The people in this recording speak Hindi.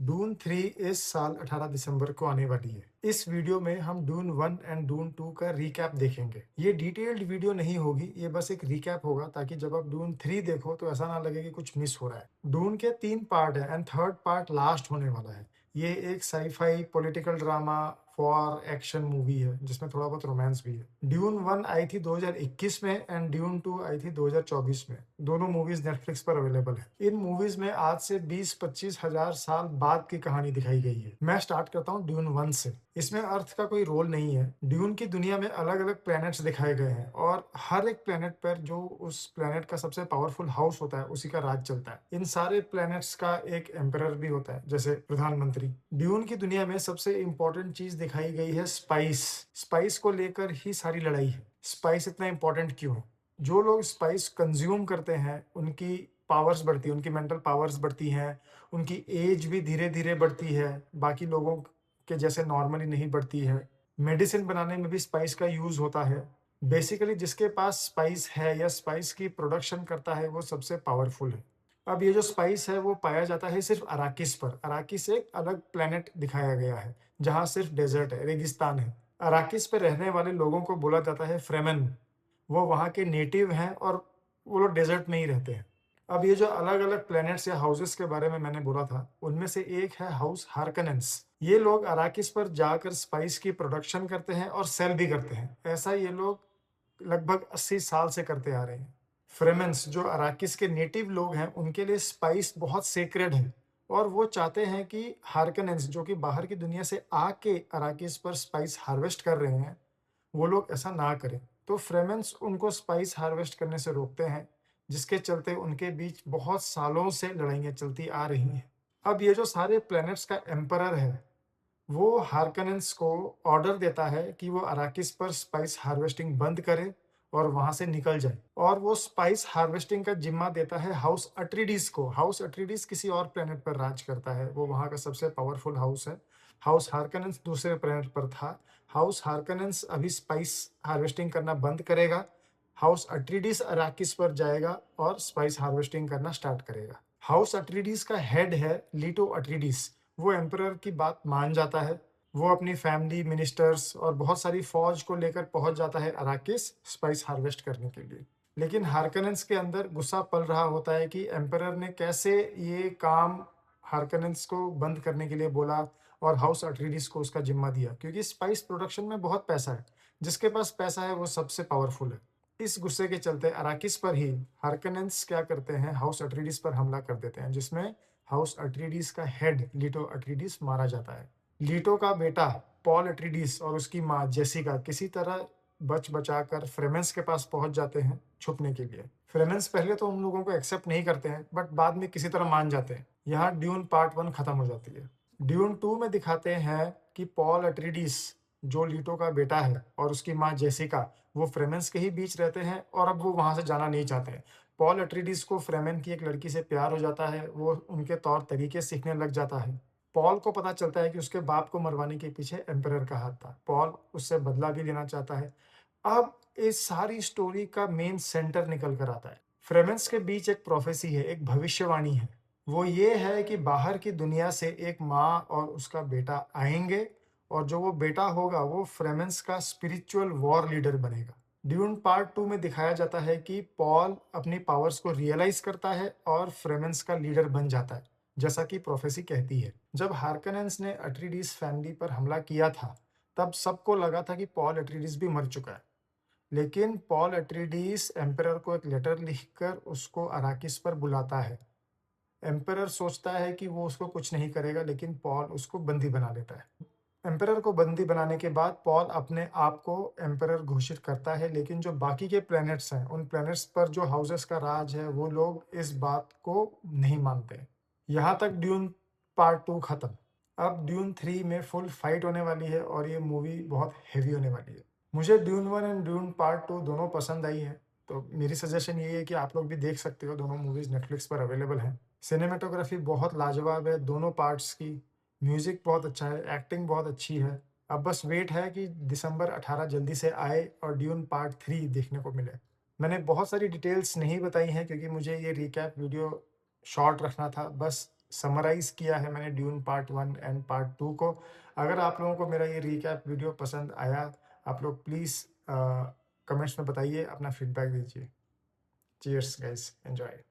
डून 3 इस साल 18 दिसंबर को आने वाली है। इस वीडियो में हम डून 1 एंड डून 2 का रिकैप देखेंगे। ये डिटेल्ड वीडियो नहीं होगी, ये बस एक रिकैप होगा ताकि जब आप डून 3 देखो तो ऐसा ना लगे कि कुछ मिस हो रहा है। डून के 3 पार्ट हैं एंड थर्ड पार्ट लास्ट होने वाला है। ये एक sci-fi political drama war action movie है जिसमें थोड़ा बहुत रोमांस भी है। ड्यून 1 आई थी 2021 में एंड ड्यून 2 आई थी 2024 में। दोनों मूवीज नेटफ्लिक्स पर अवेलेबल है। इन मूवीज में आज से 20-25 हजार साल बाद की कहानी दिखाई गई है। मैं स्टार्ट करता हूँ ड्यून 1 से। इसमें अर्थ का कोई रोल नहीं है। ड्यून की दुनिया में अलग अलग प्लैनेट्स दिखाए गए हैं और हर एक प्लैनेट पर जो उस प्लैनेट का सबसे पावरफुल हाउस होता है उसी का राज चलता है। इन सारे प्लैनेट्स का एक एम्परर भी होता है, जैसे प्रधानमंत्री। ड्यून की दुनिया में सबसे इंपॉर्टेंट चीज दिखाई गई है स्पाइस। स्पाइस को लेकर ही सारी लड़ाई है। स्पाइस इतना इंपॉर्टेंट क्यों है? जो लोग स्पाइस कंज्यूम करते हैं उनकी पावर्स बढ़ती है, उनकी मेंटल पावर्स बढ़ती हैं, उनकी एज भी धीरे धीरे बढ़ती है, बाकी लोगों के जैसे नॉर्मली नहीं बढ़ती है। मेडिसिन बनाने में भी स्पाइस का यूज होता है। बेसिकली जिसके पास स्पाइस है या स्पाइस की प्रोडक्शन करता है वो सबसे पावरफुल है। अब ये जो स्पाइस है वो पाया जाता है सिर्फ अराकिस पर। अराकिस एक अलग प्लेनेट दिखाया गया है जहाँ सिर्फ डेजर्ट है, रेगिस्तान है। अराकिस पे रहने वाले लोगों को बोला जाता है फ्रेमेन। वो वहाँ के नेटिव हैं और वो लोग डेजर्ट में ही रहते हैं। अब ये जो अलग अलग प्लैनेट्स या हाउसेस के बारे में मैंने बोला था उनमें से एक है हाउस हार्कनेंस। ये लोग अराकिस पर जाकर स्पाइस की प्रोडक्शन करते हैं और सेल भी करते हैं। ऐसा ये लोग लगभग 80 साल से करते आ रहे हैं। फ्रेमेंस जो अराकिस के नेटिव लोग हैं उनके लिए स्पाइस बहुत सेक्रेड है और वो चाहते हैं कि हार्कनेंस जो कि बाहर की दुनिया से आके अराकिस पर स्पाइस हार्वेस्ट कर रहे हैं वो लोग ऐसा ना करें। तो फ्रेमेंस उनको स्पाइस हार्वेस्ट करने से रोकते हैं, जिसके चलते उनके बीच बहुत सालों से लड़ाइयाँ चलती आ रही हैं। अब ये जो सारे प्लैनेट्स का एम्परर है, वो हार्कनेंस को ऑर्डर देता है कि वो अराकिस पर स्पाइस हार्वेस्टिंग बंद करे और वहां से निकल जाए और वो स्पाइस हार्वेस्टिंग का जिम्मा देता है हाउस अट्रीडीज को। हाउस अट्रीडीज किसी और प्लेनेट पर राज करता है, वो वहां का सबसे पावरफुल हाउस है। हाउस हार्कनेंस दूसरे प्लेनेट पर था। हाउस हार्कनेंस अभी स्पाइस हार्वेस्टिंग करना बंद करेगा। हाउस अट्रीडीज अराकिस पर जाएगा और स्पाइस हार्वेस्टिंग करना स्टार्ट करेगा। हाउस अट्रीडीज का हेड है लीटो अट्रीडीज। वो एम्परर की बात मान जाता है। वो अपनी फैमिली, मिनिस्टर्स और बहुत सारी फौज को लेकर पहुंच जाता है अराकिस स्पाइस हार्वेस्ट करने के लिए। लेकिन हार्कनेंस के अंदर गुस्सा पल रहा होता है कि एम्परर ने कैसे ये काम हार्कनेंस को बंद करने के लिए बोला और हाउस अट्रीडिस को उसका जिम्मा दिया, क्योंकि स्पाइस प्रोडक्शन में बहुत पैसा है। जिसके पास पैसा है वो सबसे पावरफुल है। इस गुस्से के चलते अराकिस पर ही हार्कनेंस क्या करते हैं, हाउस अट्रीडिस पर हमला कर देते हैं, जिसमें हाउस अट्रीडिस का हेड लीटो अट्रीडिस मारा जाता है। लीटो का बेटा पॉल अट्रीडिस और उसकी माँ जेसिका किसी तरह बच बचाकर फ्रेमेंस के पास पहुंच जाते हैं छुपने के लिए। फ्रेमेंस पहले तो उन लोगों को एक्सेप्ट नहीं करते हैं बट बाद में किसी तरह मान जाते हैं। यहाँ ड्यून पार्ट 1 खत्म हो जाती है। ड्यून 2 में दिखाते हैं कि पॉल अट्रीडिस जो लीटो का बेटा है और उसकी माँ जेसिका वो फ्रेमेंस के ही बीच रहते हैं और अब वो वहां से जाना नहीं चाहते हैं। पॉल अट्रीडिस को फ्रेमेन की एक लड़की से प्यार हो जाता है, वो उनके तौर तरीके सीखने लग जाता है। पॉल को पता चलता है कि उसके बाप को मरवाने के पीछे एम्परर का हाथ था। पॉल उससे बदला भी लेना चाहता है। अब इस सारी स्टोरी का मेन सेंटर निकल कर आता है। फ्रेमेंस के बीच एक प्रोफेसी है, एक भविष्यवाणी है। वो ये है कि बाहर की दुनिया से एक माँ और उसका बेटा आएंगे और जो वो बेटा होगा वो फ्रेमेंस का स्पिरिचुअल वॉर लीडर बनेगा। ड्यून पार्ट 2 में दिखाया जाता है कि पॉल अपनी पावर्स को रियलाइज करता है और फ्रेमेंस का लीडर बन जाता है, जैसा कि प्रोफेसी कहती है। जब हार्कनेंस ने अट्रीडिस फैमिली पर हमला किया था तब सबको लगा था कि पॉल अट्रीडिस भी मर चुका है। लेकिन पॉल अट्रीडिस एम्परर को एक लेटर लिखकर उसको अराकिस पर बुलाता है। एम्परर सोचता है कि वो उसको कुछ नहीं करेगा, लेकिन पॉल उसको बंदी बना लेता है। एम्परर को बंदी बनाने के बाद पॉल अपने आप को एम्परर घोषित करता है, लेकिन जो बाकी के प्लैनेट्स हैं उन प्लैनेट्स पर जो हाउसेस का राज है वो लोग इस बात को नहीं मानते। यहाँ तक ड्यून पार्ट 2 खत्म। अब ड्यून 3 में फुल फाइट होने वाली है और ये मूवी बहुत हेवी होने वाली है। मुझे ड्यून 1 एंड ड्यून पार्ट 2 दोनों पसंद आई है, तो मेरी सजेशन ये है कि आप लोग भी देख सकते हो। दोनों मूवीज नेटफ्लिक्स पर अवेलेबल हैं। सिनेमेटोग्राफी बहुत लाजवाब है दोनों पार्ट्स की। म्यूजिक बहुत अच्छा है, एक्टिंग बहुत अच्छी है। अब बस वेट है कि दिसंबर 18 जल्दी से आए और ड्यून पार्ट 3 देखने को मिले। मैंने बहुत सारी डिटेल्स नहीं बताई हैं क्योंकि मुझे ये रिकैप वीडियो शॉर्ट रखना था। बस समराइज़ किया है मैंने ड्यून पार्ट 1 एंड पार्ट 2 को। अगर आप लोगों को मेरा ये रिकैप वीडियो पसंद आया, आप लोग प्लीज़ कमेंट्स में बताइए, अपना फीडबैक दीजिए। Cheers guys, enjoy.